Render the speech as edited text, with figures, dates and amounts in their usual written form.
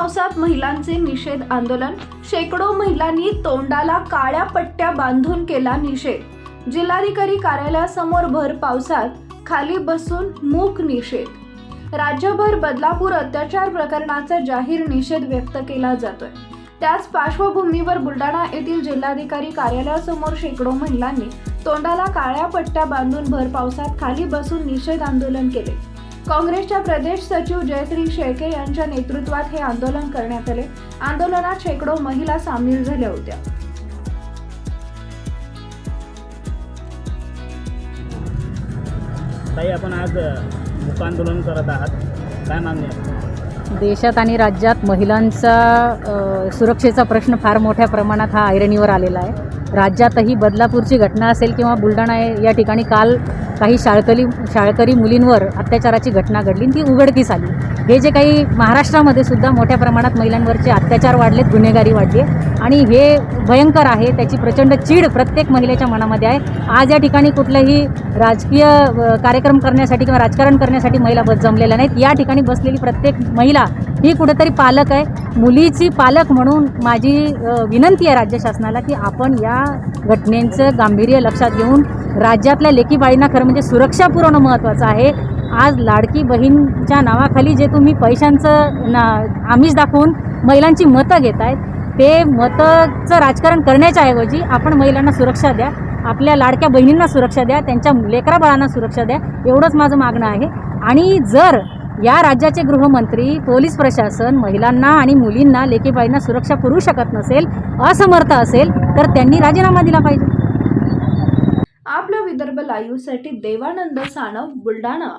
पावसात महिलांचे निषेध आंदोलन। शेकडो महिलांनी तोंडाला काळ्या पट्ट्या बांधून केला निषेध। जिल्हाधिकारी कार्यालयासमोर भर पावसात खाली बसून मूक निषेध। राज्यभर बदलापूर अत्याचार प्रकरणाचा जाहीर निषेध व्यक्त केला जातोय। त्याच पार्श्वभूमीवर बुलढाणा येथील जिल्हाधिकारी कार्यालयासमोर शेकडो महिलांनी तोंडाला काळ्या पट्ट्या बांधून भर पावसात खाली बसून निषेध आंदोलन केले। काँग्रेसच्या प्रदेश सचिव जयश्री शेळके यांच्या नेतृत्वात हे आंदोलन करण्यात आले। आंदोलनात शेकडो महिला सामील झाल्या होत्या। ताई, आपण आज मूक आंदोलन करत आहात, काय मागणी आहे? देशात आणि राज्यात महिलांचा सुरक्षेचा प्रश्न फार मोठ्या प्रमाणात हा ऐरणीवर आलेला आहे। राज्यातही बदलापूरची घटना असेल किंवा बुलढाणा या ठिकाणी काल काही शाळकरी मुलींवर अत्याचाराची घटना घडली, ती उघडकीस आली। हे जे काही महाराष्ट्रामध्ये सुद्धा मोठ्या प्रमाणात महिलांवरचे अत्याचार वाढलेत, गुन्हेगारी वाढली आणि हे भयंकर आहे। त्याची प्रचंड चीड प्रत्येक महिलेच्या मनामध्ये आहे। आज या ठिकाणी कुठलाही राजकीय कार्यक्रम करण्यासाठी किंवा राजकारण करण्यासाठी महिला जमलेल्या नाहीत। या ठिकाणी बसलेली प्रत्येक महिला ही कुठेतरी पालक आहे। मुलीची पालक म्हणून माझी विनंती आहे राज्य शासनाला की आपण या घटनेचं गांभीर्य लक्षात घेऊन राज्यातल्या लेकी बाळींना खरं म्हणजे सुरक्षा पुरवणं महत्त्वाचं आहे। आज लाडकी बहीणच्या नावाखाली जे तुम्ही पैशांचं आमिष दाखवून महिलांची मतं घेत आहेत, ते मताचं राजकारण करण्याच्या ऐवजी आपण महिलांना सुरक्षा द्या, आपल्या लाडक्या बहिणींना सुरक्षा द्या, त्यांच्या लेकराबाळांना सुरक्षा द्या, एवढंच माझं मागणं आहे। आणि जर या राज्याचे गृहमंत्री, पोलीस प्रशासन महिलांना आणि मुलींना, लेकीबाळींना सुरक्षा पुरवू शकत नसेल, असमर्थ असेल, तर त्यांनी राजीनामा दिला पाहिजे। आपल्या विदर्भ लाईव्हसाठी देवानंद सानप, बुलढाणा।